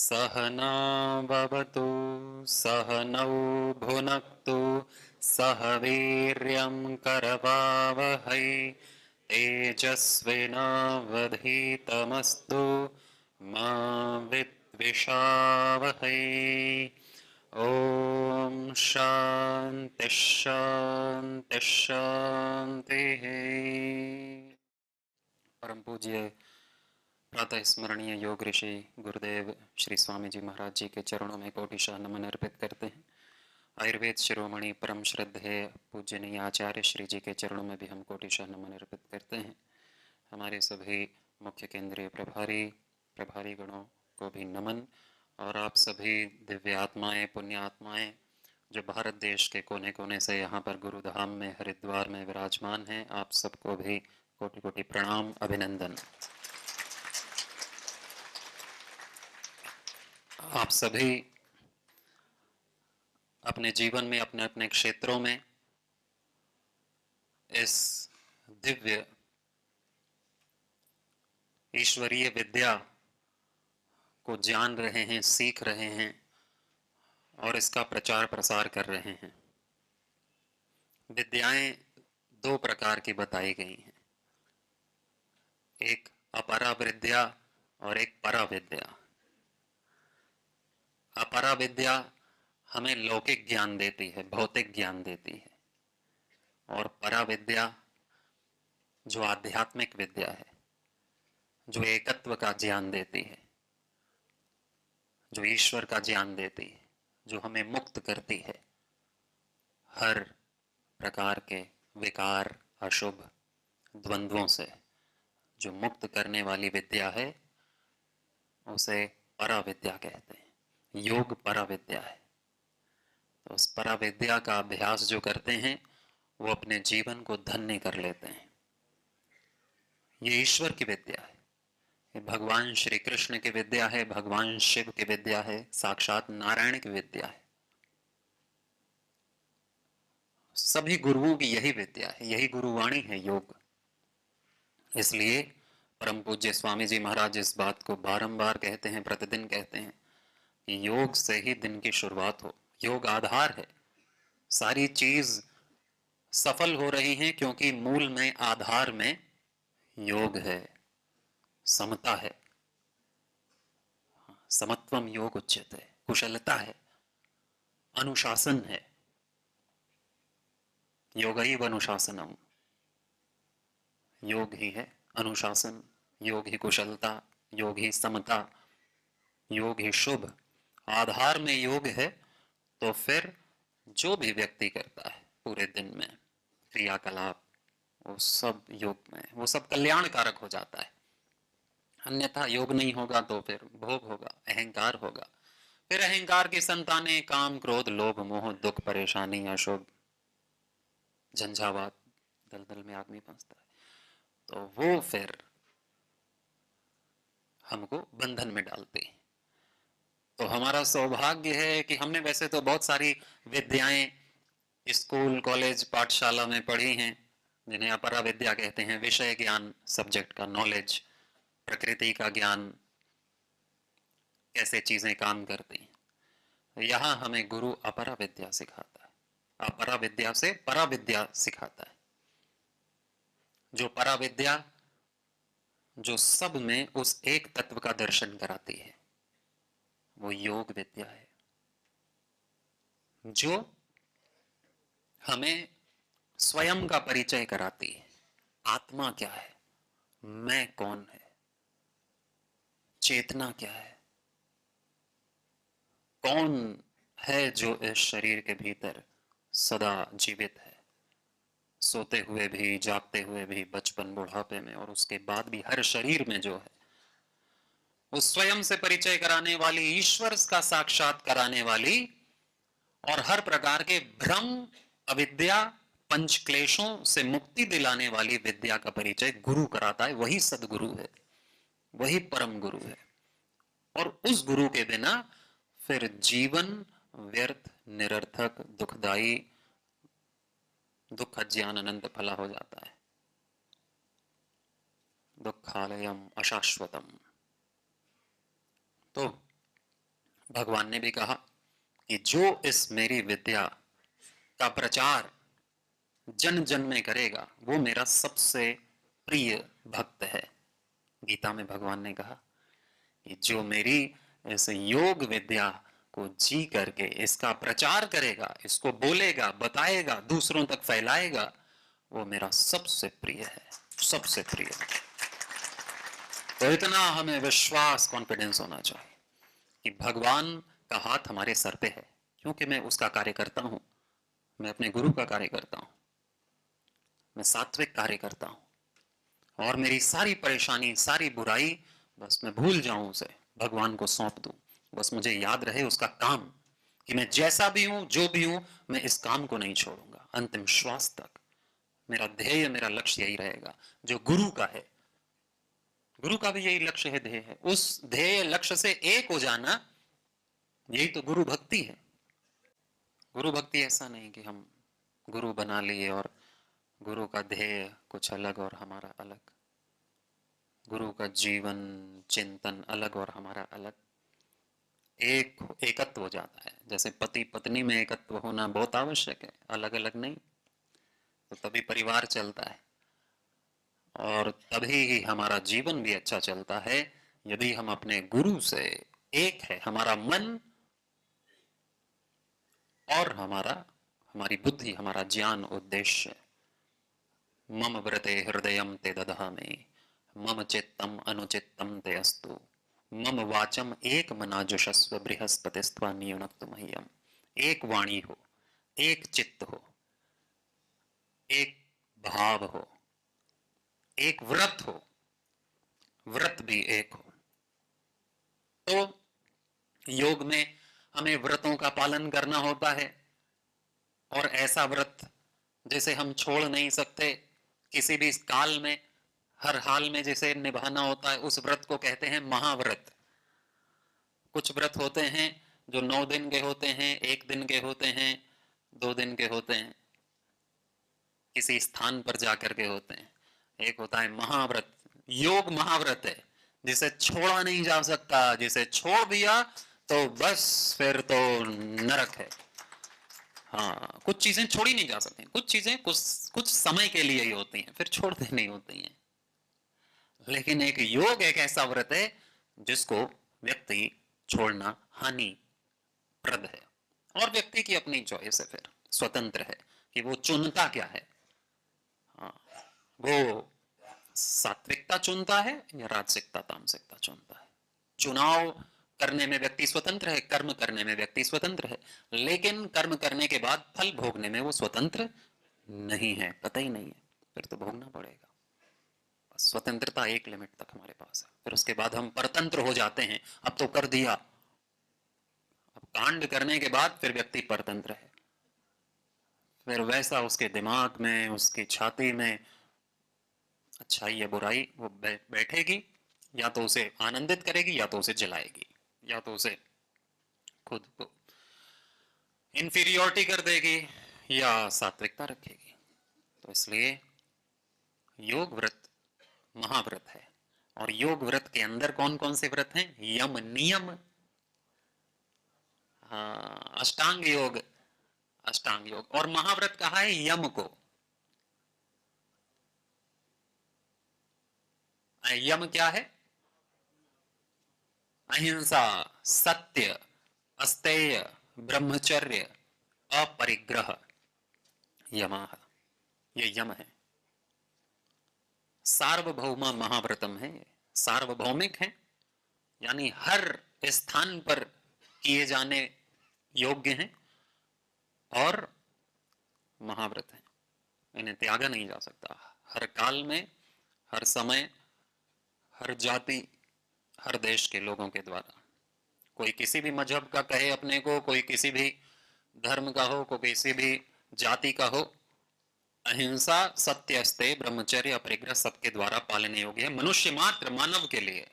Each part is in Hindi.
सहना भवतु सहनौ भुनक्तु सह वीर्यं करवावहै तेजस्विनावधीतमस्तु मा विद्विषावहै। ओम शांति शांति शांति। परम पूज्य प्रातः स्मरणीय योग ऋषि गुरुदेव श्री स्वामी जी महाराज जी के चरणों में कोटिशाह नमन अर्पित करते हैं। आयुर्वेद शिरोमणि परम श्रद्धेय पूज्यनीय आचार्य श्री जी के चरणों में भी हम कोटिशाह नमन अर्पित करते हैं। हमारे सभी मुख्य केंद्रीय प्रभारी गणों को भी नमन, और आप सभी दिव्य आत्माएं, पुण्य आत्माएं जो भारत देश के कोने कोने से यहाँ पर गुरुधाम में हरिद्वार में विराजमान हैं, आप सबको भी कोटि कोटि प्रणाम, अभिनंदन। आप सभी अपने जीवन में अपने अपने क्षेत्रों में इस दिव्य ईश्वरीय विद्या को जान रहे हैं, सीख रहे हैं और इसका प्रचार प्रसार कर रहे हैं। विद्याएं दो प्रकार की बताई गई हैं, एक अपरा विद्या और एक परा विद्या। अपरा विद्या हमें लौकिक ज्ञान देती है, भौतिक ज्ञान देती है, और परा विद्या जो आध्यात्मिक विद्या है, जो एकत्व का ज्ञान देती है, जो ईश्वर का ज्ञान देती है, जो हमें मुक्त करती है हर प्रकार के विकार, अशुभ, द्वंद्वों से। जो मुक्त करने वाली विद्या है उसे परा विद्या कहते हैं। योग परा विद्या है। तो उस परा विद्या का अभ्यास जो करते हैं वो अपने जीवन को धन्य कर लेते हैं। ये ईश्वर की विद्या है, ये भगवान श्री कृष्ण की विद्या है, भगवान शिव की विद्या है, साक्षात नारायण की विद्या है। सभी गुरुओं की यही विद्या है, यही गुरुवाणी है योग। इसलिए परम पूज्य स्वामी जी महाराज इस बात को बारंबार कहते हैं, प्रतिदिन कहते हैं कि योग से ही दिन की शुरुआत हो। योग आधार है। सारी चीज सफल हो रही है क्योंकि मूल में, आधार में योग है, समता है। समत्वम योग उच्यते, कुशलता है, अनुशासन है। योगैव अनुशासनम, योग ही है अनुशासन, योग ही कुशलता, योग ही समता, योग ही शुभ। आधार में योग है तो फिर जो भी व्यक्ति करता है पूरे दिन में क्रियाकलाप, वो सब योग में, वो सब कल्याण कारक हो जाता है। अन्यथा योग नहीं होगा तो फिर भोग होगा, अहंकार होगा। फिर अहंकार की संतानें काम, क्रोध, लोभ, मोह, दुख, परेशानी, अशुभ, झंझावात, दलदल में आदमी फंसता है। तो वो फिर हमको बंधन में डालते हैं। तो हमारा सौभाग्य है कि हमने वैसे तो बहुत सारी विद्याएं स्कूल, कॉलेज, पाठशाला में पढ़ी हैं, जिन्हें अपरा विद्या कहते हैं। विषय ज्ञान, सब्जेक्ट का नॉलेज, प्रकृति का ज्ञान, कैसे चीजें काम करती हैं। यहाँ हमें गुरु अपरा विद्या सिखाता है, अपरा विद्या से परा विद्या सिखाता है। जो परा विद्या जो सब में उस एक तत्व का दर्शन कराती है, वो योग विद्या है। जो हमें स्वयं का परिचय कराती है। आत्मा क्या है, मैं कौन है, चेतना क्या है, कौन है जो इस शरीर के भीतर सदा जीवित है, सोते हुए भी, जागते हुए भी, बचपन, बुढ़ापे में, और उसके बाद भी हर शरीर में जो है, उस स्वयं से परिचय कराने वाली, ईश्वर का साक्षात कराने वाली, और हर प्रकार के भ्रम, अविद्या, पंच क्लेशों से मुक्ति दिलाने वाली विद्या का परिचय गुरु कराता है। वही सदगुरु है, वही परम गुरु है। और उस गुरु के बिना फिर जीवन व्यर्थ, निरर्थक, दुखदाई, दुख अज्ञान अनंत फला हो जाता है। दुखालयम अशाश्वतम। तो भगवान ने भी कहा कि जो इस मेरी विद्या का प्रचार जन जन में करेगा वो मेरा सबसे प्रिय भक्त है। गीता में भगवान ने कहा कि जो मेरी इस योग विद्या को जी करके इसका प्रचार करेगा, इसको बोलेगा, बताएगा, दूसरों तक फैलाएगा, वो मेरा सबसे प्रिय है, सबसे प्रिय। तो इतना हमें विश्वास, कॉन्फिडेंस होना चाहिए कि भगवान का हाथ हमारे सर पे है, क्योंकि मैं उसका कार्य करता हूं, मैं अपने गुरु का कार्य करता हूं, मैं सात्विक कार्य करता हूं, और मेरी सारी परेशानी, सारी बुराई बस मैं भूल जाऊं, उसे भगवान को सौंप दूं। बस मुझे याद रहे उसका काम, कि मैं जैसा भी हूं, जो भी हूं, मैं इस काम को नहीं छोड़ूंगा अंतिम श्वास तक। मेरा ध्येय, मेरा लक्ष्य यही रहेगा जो गुरु का है। गुरु का भी यही लक्ष्य है, ध्येय है। उस ध्येय लक्ष्य से एक हो जाना, यही तो गुरु भक्ति है। गुरु भक्ति ऐसा नहीं कि हम गुरु बना लिए और गुरु का ध्येय कुछ अलग और हमारा अलग, गुरु का जीवन चिंतन अलग और हमारा अलग। एक एकत्व हो जाता है, जैसे पति पत्नी में एकत्व होना बहुत आवश्यक है, अलग अलग नहीं, तो तभी परिवार चलता है और तभी ही हमारा जीवन भी अच्छा चलता है, यदि हम अपने गुरु से एक है, हमारा मन और हमारी बुद्धि, हमारा ज्ञान, उद्देश्य। मम व्रते हृदयं ते दधामि, मम चित्तम अनुचित्तम ते अस्तु, मम वाचम एक मनाजुषस्व बृहस्पतिस्त्वा नियुनक्तु मह्यम। एक वाणी हो, एक चित्त हो, एक भाव हो, एक व्रत हो, व्रत भी एक हो। तो योग में हमें व्रतों का पालन करना होता है, और ऐसा व्रत जैसे हम छोड़ नहीं सकते किसी भी काल में, हर हाल में जैसे निभाना होता है, उस व्रत को कहते हैं महाव्रत। कुछ व्रत होते हैं जो 9 दिन के होते हैं, 1 दिन के होते हैं, 2 दिन के होते हैं, किसी स्थान पर जाकर के होते हैं। एक होता है महाव्रत, योग महाव्रत है, जिसे छोड़ा नहीं जा सकता, जिसे छोड़ दिया तो बस फिर तो नरक है। हाँ, कुछ चीजें छोड़ी नहीं जा सकती, कुछ चीजें कुछ समय के लिए ही होती हैं, फिर छोड़ देनी होती हैं। लेकिन एक योग एक ऐसा व्रत है जिसको व्यक्ति छोड़ना हानिप्रद है, और व्यक्ति की अपनी चॉइस है, फिर स्वतंत्र है कि वो चुनता क्या है। हाँ, वो सात्विकता चुनता है या राजसिकता, तामसिकता चुनता है। चुनाव करने में व्यक्ति स्वतंत्र है, कर्म करने में व्यक्ति स्वतंत्र है, लेकिन कर्म करने के बाद फल भोगने में वो स्वतंत्र नहीं है, पता ही नहीं है, फिर तो भोगना पड़ेगा। स्वतंत्रता एक लिमिट तक हमारे पास है, फिर उसके बाद हम परतंत्र हो जाते हैं। अब तो कर दिया, अब कांड करने के बाद फिर व्यक्ति परतंत्र है, फिर वैसा उसके दिमाग में, उसकी छाती में अच्छाई या बुराई वो बैठेगी, या तो उसे आनंदित करेगी या तो उसे जलाएगी, या तो उसे खुद को इंफीरियोरिटी कर देगी या सात्विकता रखेगी। तो इसलिए योग व्रत महाव्रत है। और योग व्रत के अंदर कौन कौन से व्रत हैं? यम नियम, हाँ, अष्टांग योग, अष्टांग योग। और महाव्रत कहा है यम को। यम क्या है? अहिंसा, सत्य, अस्तेय, ब्रह्मचर्य, अपरिग्रह, यमाह, ये यम है। सार्वभौम महाव्रतम है, सार्वभौमिक है, यानी हर स्थान पर किए जाने योग्य हैं और महाव्रत है, इन्हें त्यागा नहीं जा सकता। हर काल में, हर समय, हर जाति, हर देश के लोगों के द्वारा, कोई किसी भी मजहब का कहे अपने को, कोई किसी भी धर्म का हो, कोई किसी भी जाति का हो, अहिंसा, सत्य, अस्तेय, ब्रह्मचर्य, अपरिग्रह सबके द्वारा पालन योग्य है, मनुष्य मात्र, मानव के लिए।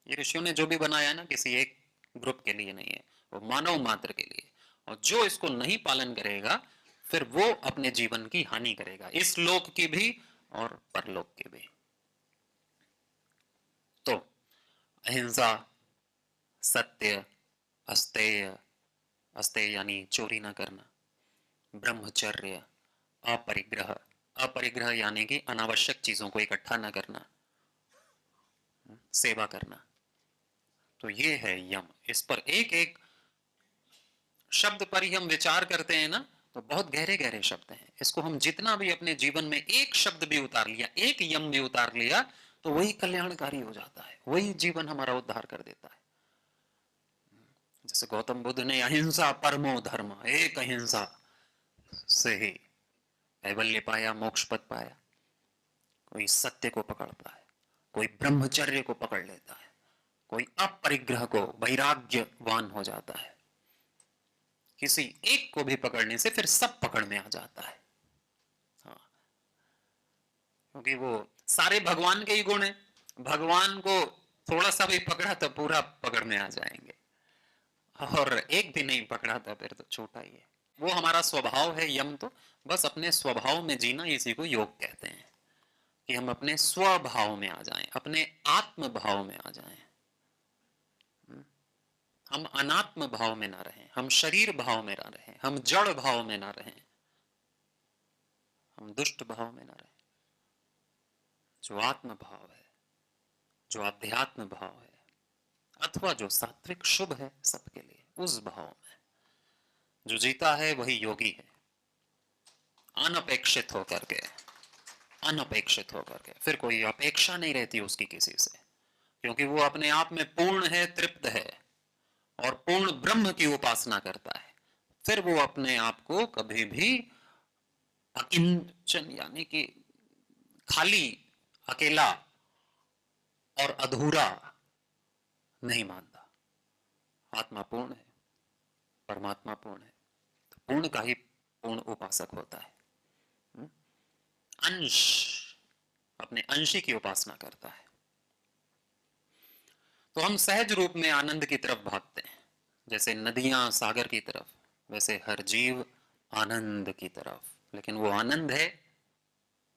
ये ऋषियों ने जो भी बनाया ना, किसी एक ग्रुप के लिए नहीं है, वो मानव मात्र के लिए। और जो इसको नहीं पालन करेगा फिर वो अपने जीवन की हानि करेगा, इस लोक की भी और परलोक की भी। तो अहिंसा, सत्य, अस्तेय, अस्तेय यानी चोरी ना करना, ब्रह्मचर्य, अपरिग्रह, अपरिग्रह यानी कि अनावश्यक चीजों को इकट्ठा ना करना, सेवा करना। तो ये है यम। इस पर एक एक शब्द पर ही हम विचार करते हैं ना, तो बहुत गहरे गहरे शब्द हैं। इसको हम जितना भी अपने जीवन में एक शब्द भी उतार लिया, एक यम भी उतार लिया, तो वही कल्याणकारी हो जाता है, वही जीवन हमारा उद्धार कर देता है। जैसे गौतम बुद्ध ने अहिंसा परमो धर्म, एक अहिंसा से ही कैवल्य पाया, मोक्ष पद पाया। कोई सत्य को पकड़ता है, कोई ब्रह्मचर्य को पकड़ लेता है, कोई अपरिग्रह को, वैराग्यवान हो जाता है। किसी एक को भी पकड़ने से फिर सब पकड़ में आ जाता है। हाँ, क्योंकि वो सारे भगवान के ही गुण हैं। भगवान को थोड़ा सा भी पकड़ा तो पूरा पकड़ में आ जाएंगे, और एक भी नहीं पकड़ा तो फिर तो छोटा ही है। वो हमारा स्वभाव है यम। तो बस अपने स्वभाव में जीना, इसी को योग कहते हैं, कि हम अपने स्वभाव में आ जाएं, अपने आत्म भाव में आ जाएं। हम अनात्म भाव में ना रहें, हम शरीर भाव में ना रहें, हम जड़ भाव में ना रहें, हम दुष्ट भाव में ना रहें। जो आत्म भाव है, जो अध्यात्म भाव है, अथवा जो सात्विक शुभ है सबके लिए, उस भाव में जो जीता है वही योगी है। अनपेक्षित होकर के, अनपेक्षित होकर के, फिर कोई अपेक्षा नहीं रहती उसकी किसी से, क्योंकि वो अपने आप में पूर्ण है, तृप्त है, और पूर्ण ब्रह्म की उपासना करता है। फिर वो अपने आप को कभी भी अकिंचन यानी कि खाली, अकेला और अधूरा नहीं मानता। आत्मा पूर्ण है, परमात्मा पूर्ण है, तो पूर्ण का ही पूर्ण उपासक होता है। अंश, अपने अंशी की उपासना करता है। तो हम सहज रूप में आनंद की तरफ भागते हैं, जैसे नदियां सागर की तरफ, वैसे हर जीव आनंद की तरफ। लेकिन वो आनंद है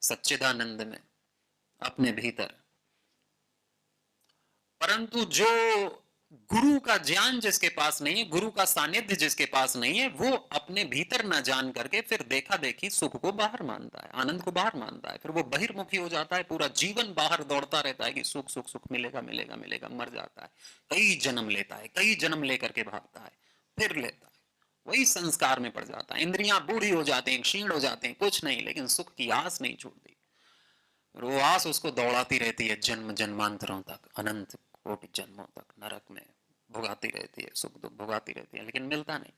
सच्चिदानंद में, अपने भीतर। परंतु जो गुरु का ज्ञान जिसके पास नहीं है, गुरु का सानिध्य जिसके पास नहीं है, वो अपने भीतर ना जान करके फिर देखा देखी सुख को बाहर मानता है, आनंद को बाहर मानता है। फिर वो बहिर्मुखी हो जाता है, पूरा जीवन बाहर दौड़ता रहता है कि सुख सुख सुख मिलेगा मिलेगा मिलेगा, मर जाता है, कई जन्म लेता है, कई जन्म लेकर के भागता है, फिर लेता है, वही संस्कार में पड़ जाता है। इंद्रियां बूढ़ी हो जाते हैं, क्षीण हो जाते हैं, कुछ नहीं, लेकिन सुख की आस नहीं छूटती। वो आस उसको दौड़ाती रहती है जन्म जन्मांतरों तक, अनंत कोटि जन्मों तक नरक में भुगाती रहती है, सुख दुख भुगाती रहती है, लेकिन मिलता नहीं।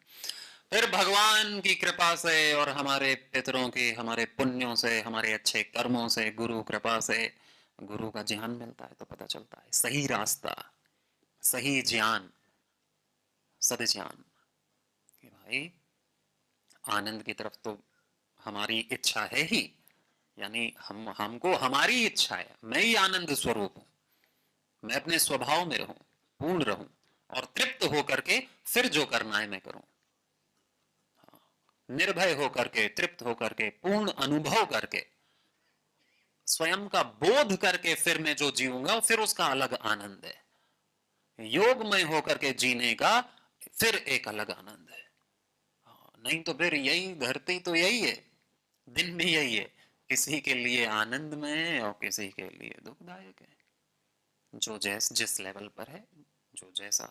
फिर भगवान की कृपा से और हमारे पितरों की, हमारे पुण्यों से, हमारे अच्छे कर्मों से, गुरु कृपा से, गुरु का ज्ञान मिलता है, तो पता चलता है सही रास्ता, सही ज्ञान, सद ज्ञान, कि भाई आनंद की तरफ तो हमारी इच्छा है ही, यानी हमको हमारी इच्छा है, मैं ही आनंद स्वरूप हूं, मैं अपने स्वभाव में रहूं, पूर्ण रहूं, और तृप्त होकर के फिर जो करना है मैं करूं। निर्भय होकर के, तृप्त होकर के, पूर्ण अनुभव करके, स्वयं का बोध करके फिर मैं जो जीऊंगा, फिर उसका अलग आनंद है। योगमय होकर के जीने का फिर एक अलग आनंद है। नहीं तो फिर यही धरती तो यही है, दिन भी यही है, किसी के लिए आनंद में है और किसी के लिए दुखदायक है। जो जिस लेवल पर है, जो जैसा,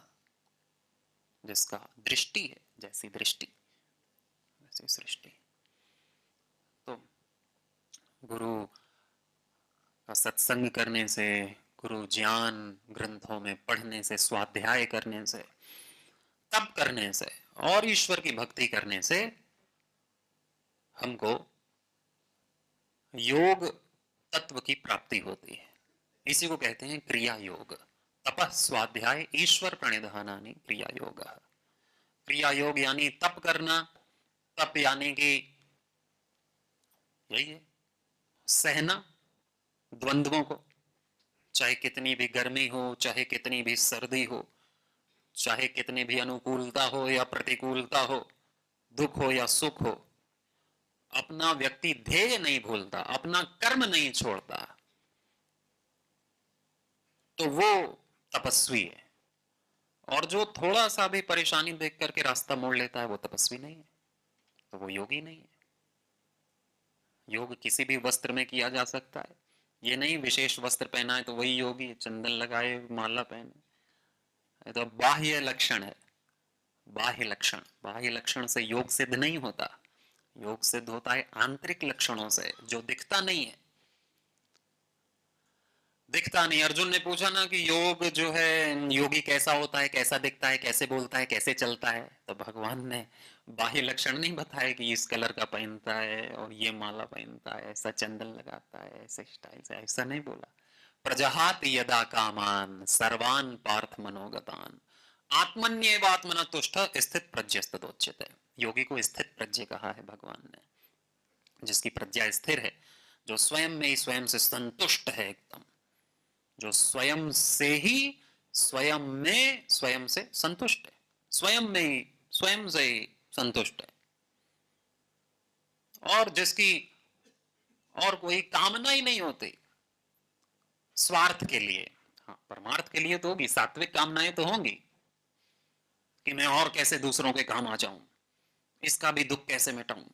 जिसका दृष्टि है, जैसी दृष्टि वैसी सृष्टि। तो गुरु का सत्संग करने से, गुरु ज्ञान ग्रंथों में पढ़ने से, स्वाध्याय करने से, तप करने से और ईश्वर की भक्ति करने से हमको योग तत्व की प्राप्ति होती है। इसी को कहते हैं क्रिया योग। तपः स्वाध्याय ईश्वर प्रणिधानानि क्रिया योग। क्रिया योग यानी तप करना। तप यानी कि यही है, सहना द्वंद्वों को, चाहे कितनी भी गर्मी हो, चाहे कितनी भी सर्दी हो, चाहे कितनी भी अनुकूलता हो या प्रतिकूलता हो, दुख हो या सुख हो, अपना व्यक्ति ध्येय नहीं भूलता, अपना कर्म नहीं छोड़ता, तो वो तपस्वी है। और जो थोड़ा सा भी परेशानी देख करके रास्ता मोड़ लेता है वो तपस्वी नहीं है, तो वो योगी नहीं है। योग किसी भी वस्त्र में किया जा सकता है, ये नहीं विशेष वस्त्र पहना है तो वही योगी है, चंदन लगाए माला पहने, ये तो बाह्य लक्षण है। बाह्य लक्षण से योग सिद्ध नहीं होता। योग सिद्ध होता है आंतरिक लक्षणों से, जो दिखता नहीं है। दिखता नहीं। अर्जुन ने पूछा ना कि योग जो है, योगी कैसा होता है, कैसा दिखता है, कैसे बोलता है, कैसे चलता है, तो भगवान ने बाह्य लक्षण नहीं बताया कि इस कलर का पहनता है और ये माला पहनता है, ऐसा चंदन लगाता है, ऐसे स्टाइल से, ऐसा नहीं बोला। प्रजहात यदा कामान सर्वान पार्थ मनोगतान आत्मन्येवात्मना तुष्ट स्थित प्रज्ञस्तदोच्यते। योगी को स्थित प्रज्ञ कहा है भगवान ने, जिसकी प्रज्ञा स्थिर है, जो स्वयं में ही स्वयं से संतुष्ट है एकदम, जो स्वयं से ही स्वयं में स्वयं से संतुष्ट है, स्वयं में ही स्वयं से ही संतुष्ट है, और जिसकी और कोई कामना ही नहीं होती स्वार्थ के लिए। हाँ, परमार्थ के लिए तो होगी, सात्विक कामनाएं तो होंगी कि मैं और कैसे दूसरों के काम आ जाऊं, इसका भी दुख कैसे मिटाऊं,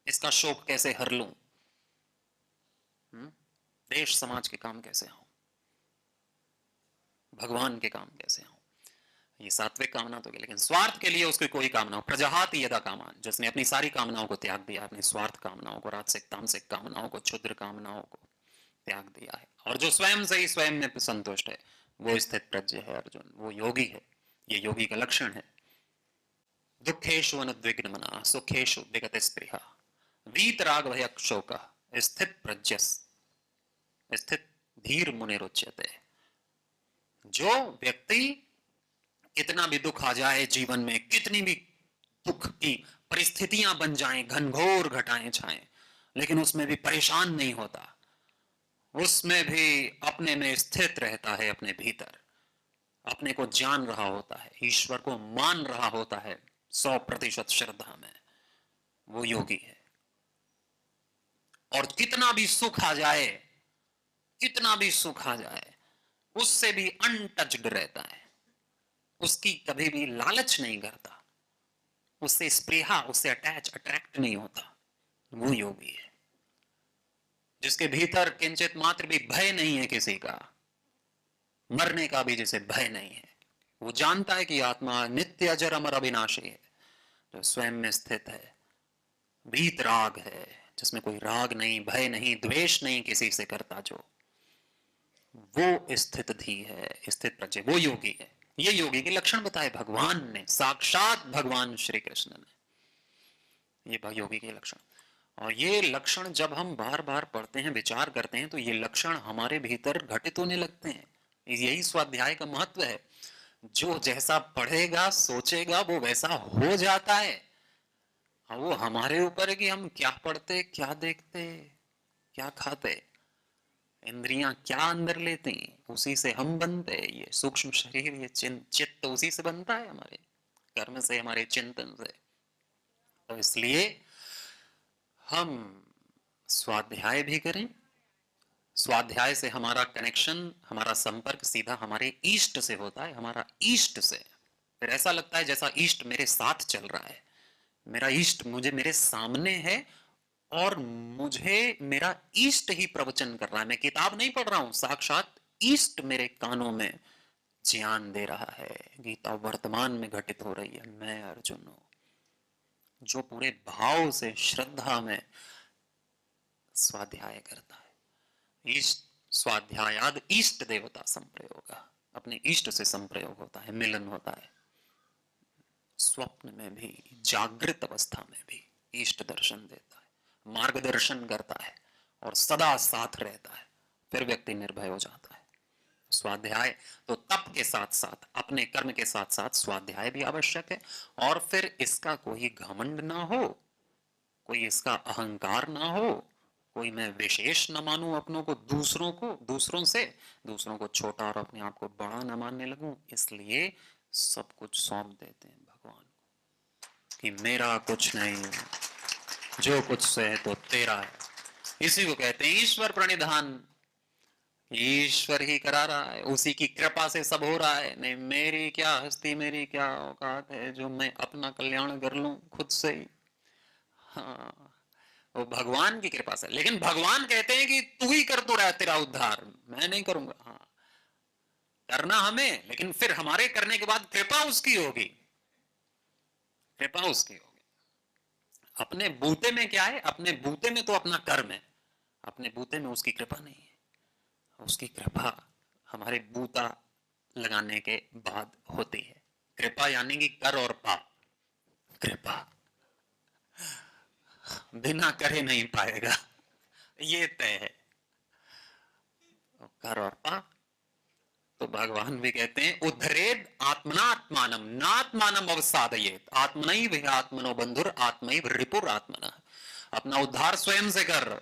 इसका शोक कैसे हर लूं, देश समाज के काम कैसे आऊं, भगवान के काम कैसे आऊं, ये सात्विक कामना तो, लेकिन स्वार्थ के लिए उसकी कोई कामना हो, प्रजहात यदा कामान, जिसने अपनी सारी कामनाओं को त्याग दिया, अपनी स्वार्थ कामनाओं को, राजसिक तामसिक कामनाओं को, क्षुद्र कामनाओं को त्याग दिया है, और जो स्वयं से ही स्वयं में संतुष्ट है, वो स्थित प्रज्ञ है अर्जुन, वो योगी है। ये योगी का लक्षण है। दुखेशु अनुद्विग्न मना सुखेशु विगत स्पृहा वीतराग भय शोक स्थित प्रज्ञस स्थित धीर मुनिरुच्यते। जो व्यक्ति कितना भी दुख आ जाए जीवन में, कितनी भी दुख की परिस्थितियां बन जाएं, घनघोर घटाएं छाएं, लेकिन उसमें भी परेशान नहीं होता, उसमें भी अपने में स्थित रहता है, अपने भीतर अपने को जान रहा होता है, ईश्वर को मान रहा होता है 100% श्रद्धा में, वो योगी है। और कितना भी सुख आ जाए, कितना भी सुख आ जाए, उससे भी अनटच्ड रहता है, उसकी कभी भी लालच नहीं करता, उससे स्पृहा, उससे अट्रैक्ट नहीं होता, वो योगी है। जिसके भीतर किंचित मात्र भी भय नहीं है किसी का, मरने का भी जिसे भय नहीं है, वो जानता है कि आत्मा नित्य अजर अमर अविनाशी है, जो स्वयं में स्थित है, वीत राग है, जिसमें कोई राग नहीं, भय नहीं, द्वेष नहीं किसी से करता, जो वो स्थित धी है, स्थित प्रज्ञ, वो योगी है। ये योगी के लक्षण बताए भगवान ने, साक्षात भगवान श्री कृष्ण ने, ये योगी के लक्षण। और ये लक्षण जब हम बार बार पढ़ते हैं, विचार करते हैं, तो ये लक्षण हमारे भीतर घटित होने लगते हैं। यही स्वाध्याय का महत्व है। जो जैसा पढ़ेगा सोचेगा वो वैसा हो जाता है। वो हमारे ऊपर है कि हम क्या पढ़ते, क्या देखते, क्या खाते, इंद्रियां क्या अंदर लेती, उसी से हम बनते हैं। ये सूक्ष्म शरीर, ये चित्त उसी से बनता है, हमारे कर्म से, हमारे चिंतन से। तो इसलिए हम स्वाध्याय भी करें। स्वाध्याय से हमारा कनेक्शन, हमारा संपर्क सीधा हमारे ईष्ट से होता है, हमारा ईष्ट से। फिर ऐसा लगता है जैसा ईष्ट मेरे साथ चल रहा है, मेरा ईष्ट मुझे मेरे सामने है और मुझे मेरा ईष्ट ही प्रवचन कर रहा है। मैं किताब नहीं पढ़ रहा हूं, साक्षात ईष्ट मेरे कानों में ज्ञान दे रहा है। गीता वर्तमान में घटित हो रही है। मैं अर्जुन हूं जो पूरे भाव से, श्रद्धा में स्वाध्याय करता है। इष्ट स्वाध्यायाद इष्ट देवता संप्रयोग, अपने इष्ट से संप्रयोग होता है, मिलन होता है। स्वप्न में भी, जागृत अवस्था में भी इष्ट दर्शन देता है, मार्गदर्शन करता है और सदा साथ रहता है। फिर व्यक्ति निर्भय हो जाता है। स्वाध्याय तो तप के साथ साथ, अपने कर्म के साथ साथ स्वाध्याय भी आवश्यक है। और फिर इसका कोई घमंड ना हो, कोई इसका अहंकार ना हो, कोई मैं विशेष न मानूं अपनों को, दूसरों को, दूसरों को छोटा और अपने आप को बड़ा न मानने लगूं। इसलिए सब कुछ सौंप देते हैं भगवान को कि मेरा कुछ नहीं, जो कुछ है तो तेरा है। इसी को कहते हैं ईश्वर प्रणिधान, ईश्वर ही करा रहा है, उसी की कृपा से सब हो रहा है। नहीं मेरी क्या हस्ती, मेरी क्या औकात है जो मैं अपना कल्याण कर लूं खुद से ही। हाँ, वो भगवान की कृपा से। लेकिन भगवान कहते हैं कि तू ही कर, तो रहा है तेरा उद्धार, मैं नहीं करूंगा। हाँ, करना हमें, लेकिन फिर हमारे करने के बाद कृपा उसकी होगी, कृपा उसकी होगी। अपने बूते में क्या है, अपने बूते में तो अपना कर्म है, अपने बूते में उसकी कृपा नहीं है। उसकी कृपा हमारे बूता लगाने के बाद होती है। कृपा यानी कि कर और पाप। कृपा बिना करे नहीं पाएगा, ये तय है। कर और पाप तो भगवान भी कहते हैं उद्धरेद आत्मनात्मानम नात्मानम अवसादयेत आत्मनैव आत्मनो बंधुर आत्मैव रिपुर आत्मना। अपना उद्धार स्वयं से कर।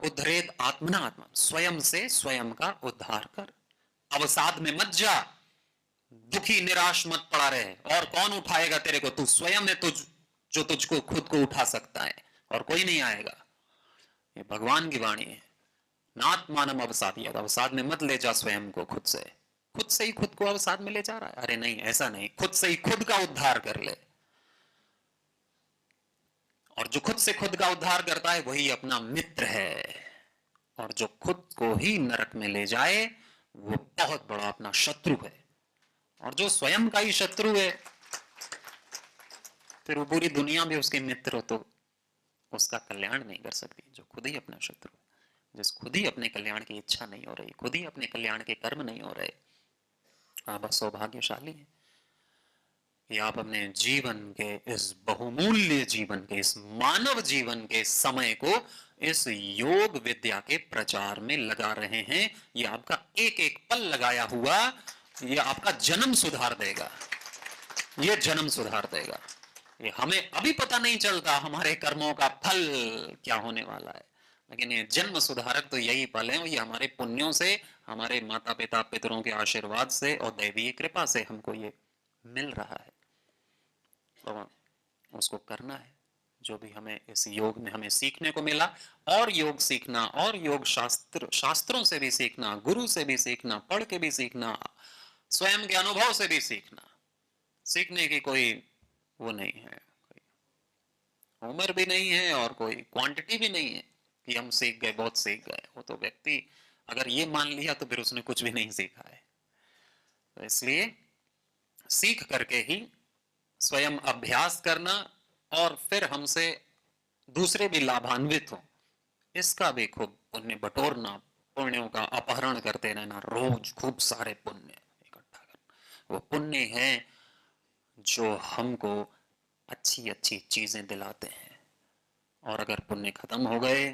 उद्धरेद आत्मना आत्मा, स्वयं से स्वयं का उद्धार कर। अवसाद में मत जा, दुखी निराश मत पड़ा रहे। और कौन उठाएगा तेरे को, तू स्वयं है तुझ जो तुझको खुद को उठा सकता है, और कोई नहीं आएगा। ये भगवान की वाणी है। नात्मानम अवसाद, अवसाद में मत ले जा स्वयं को, खुद से। खुद से ही खुद को अवसाद में ले जा रहा है। अरे नहीं, ऐसा नहीं, खुद से ही खुद का उद्धार कर ले। और जो खुद से खुद का उद्धार करता है वही अपना मित्र है। और जो खुद को ही नरक में ले जाए वो बहुत बड़ा अपना शत्रु है। और जो स्वयं का ही शत्रु है फिर वो पूरी दुनिया भी उसके मित्र हो तो उसका कल्याण नहीं कर सकती। जो खुद ही अपना शत्रु है, जिस खुद ही अपने कल्याण की इच्छा नहीं हो रही, खुद ही अपने कल्याण के कर्म नहीं हो रहे, आप सौभाग्यशाली हैं कि आप अपने जीवन के इस बहुमूल्य जीवन के, इस मानव जीवन के समय को इस योग विद्या के प्रचार में लगा रहे हैं। ये आपका एक एक पल लगाया हुआ, ये आपका जन्म सुधार देगा, ये जन्म सुधार देगा। ये हमें अभी पता नहीं चलता हमारे कर्मों का फल क्या होने वाला है, लेकिन ये जन्म सुधारक तो यही पल है। ये हमारे पुण्यों से, हमारे माता पिता पितरों के आशीर्वाद से और दैवीय कृपा से हमको ये मिल रहा है। तो उसको करना है जो भी हमें इस योग में हमें सीखने को मिला। और योग सीखना, और योग शास्त्रों से भी सीखना, गुरु से भी सीखना, पढ़ के भी सीखना, स्वयं के अनुभव से भी सीखना। सीखने की कोई वो नहीं है, कोई उम्र भी नहीं है और कोई क्वांटिटी भी नहीं है कि हम सीख गए, बहुत सीख गए। वो तो व्यक्ति अगर ये मान लिया तो फिर उसने कुछ भी नहीं सीखा है। तो इसलिए सीख करके ही स्वयं अभ्यास करना, और फिर हमसे दूसरे भी लाभान्वित हो, इसका भी खूब पुण्य बटोरना, पुण्यों का अपहरण करते रहना, रोज खूब सारे पुण्य इकट्ठा करना। वो पुण्य है जो हमको अच्छी अच्छी चीजें दिलाते हैं। और अगर पुण्य खत्म हो गए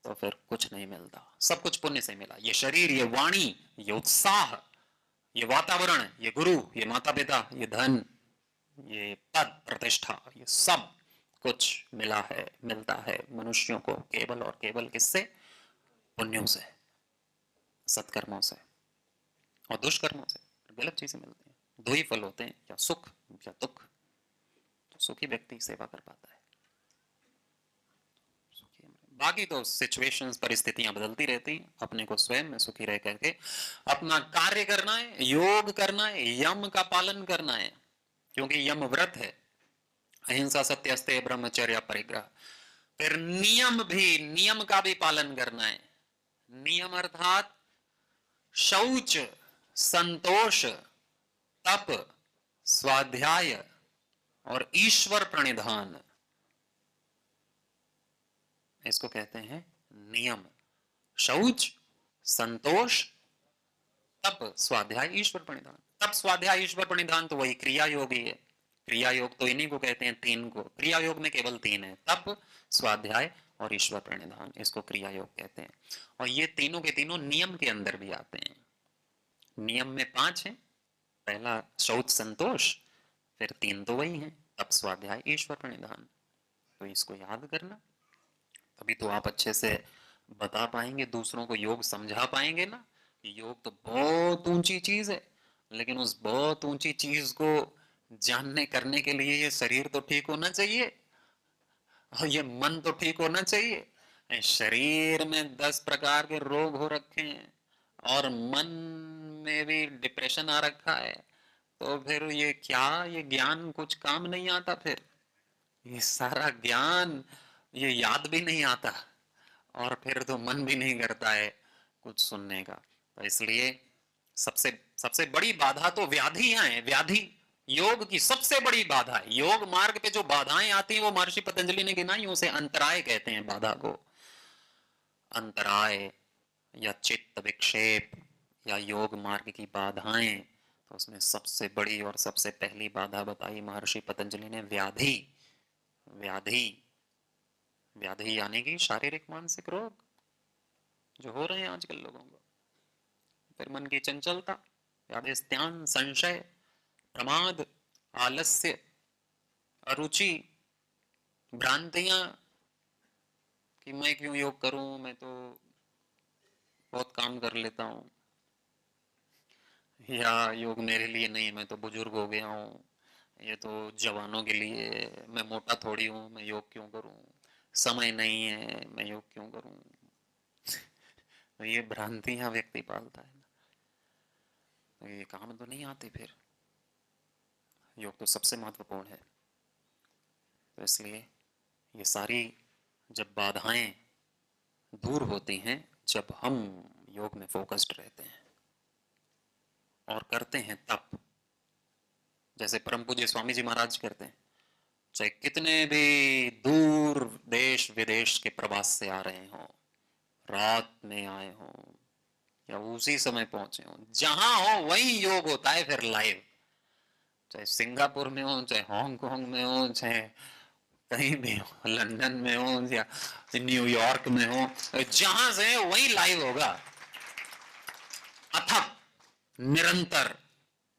तो फिर कुछ नहीं मिलता, सब कुछ पुण्य से मिला। ये शरीर, ये वाणी, ये उत्साह, ये वातावरण, ये गुरु, ये माता पिता, ये धन, ये पद प्रतिष्ठा, ये सब कुछ मिला है, मिलता है मनुष्यों को केवल और केवल किससे? पुण्यों से, सत्कर्मों से। और दुष्कर्मों से गलत चीजें मिलती हैं। दो ही फल होते हैं, या सुख या दुख। तो सुखी व्यक्ति सेवा कर पाता है। बाकी तो सिचुएशंस, परिस्थितियां बदलती रहती हैं। अपने को स्वयं में सुखी रह करके अपना कार्य करना है, योग करना है, यम का पालन करना है, क्योंकि यम व्रत है। अहिंसा सत्य अस्तेय ब्रह्मचर्य परिग्रह। फिर नियम भी, नियम का भी पालन करना है। नियम अर्थात शौच, संतोष, तप, स्वाध्याय और ईश्वर प्रणिधान, इसको कहते हैं नियम। शौच, संतोष, तप, स्वाध्याय, ईश्वर प्रणिधान। तप, स्वाध्याय, ईश्वर प्रणिधान तो वही क्रिया योग ही है। क्रिया योग तो इन्हीं को कहते हैं, तीन को। क्रिया योग में केवल तीन है, तप, स्वाध्याय और ईश्वर प्रणिधान, इसको क्रिया योग कहते हैं। और ये तीनों के तीनों नियम के अंदर भी आते हैं। नियम में 5 है, पहला शौच संतोष, फिर 3 तो वही है, तप स्वाध्याय ईश्वर प्रणिधान। तो इसको याद करना, तभी तो आप अच्छे से बता पाएंगे, दूसरों को योग समझा पाएंगे ना। योग तो बहुत ऊंची चीज है, लेकिन उस बहुत ऊंची चीज को जानने करने के लिए ये शरीर तो ठीक होना चाहिए, और ये मन तो ठीक होना चाहिए। शरीर में 10 प्रकार के रोग हो रखे हैं और मन में भी डिप्रेशन आ रखा है, तो फिर ये क्या, ये ज्ञान कुछ काम नहीं आता। फिर ये सारा ज्ञान ये याद भी नहीं आता, और फिर तो मन भी नहीं करता है कुछ सुनने का। तो इसलिए सबसे सबसे बड़ी बाधा तो व्याधियां हैं। व्याधि योग की सबसे बड़ी बाधा है। योग मार्ग पे जो बाधाएं आती हैं वो महर्षि पतंजलि ने गिनाई, उसे अंतराय कहते हैं। बाधा को अंतराय या चित्त विक्षेप या योग मार्ग की बाधाएं, तो उसमें सबसे बड़ी और सबसे पहली बाधा बताई महर्षि पतंजलि ने व्याधि। व्याधि व्याधि यानी कि शारीरिक मानसिक रोग जो हो रहे हैं आजकल लोगों को। फिर मन की चंचलता, यादेस्त्यान, संशय, प्रमाद, आलस्य, अरुचि, भ्रांतियां कि मैं क्यों योग करूं, मैं तो बहुत काम कर लेता हूं, या योग मेरे लिए नहीं, मैं तो बुजुर्ग हो गया हूँ, ये तो जवानों के लिए, मैं मोटा थोड़ी हूँ, मैं योग क्यों करूं, समय नहीं है, मैं योग क्यों करूं। तो ये भ्रांतियां व्यक्ति पालता है ना, तो ये काम तो नहीं आती। फिर योग तो सबसे महत्वपूर्ण है। तो इसलिए ये सारी जब बाधाएं दूर होती हैं, जब हम योग में फोकस्ड रहते हैं और करते हैं, तब जैसे परम पूज्य स्वामी जी महाराज करते हैं, चाहे कितने भी दूर देश विदेश के प्रवास से आ रहे हों, रात में आए हों या उसी समय पहुंचे हों, जहां हो वहीं योग होता है फिर लाइव। चाहे सिंगापुर में हो, चाहे हांगकांग में हो, चाहे कहीं भी हो, लंदन में हो या न्यूयॉर्क में हो, जहां से वहीं लाइव होगा। अथक, निरंतर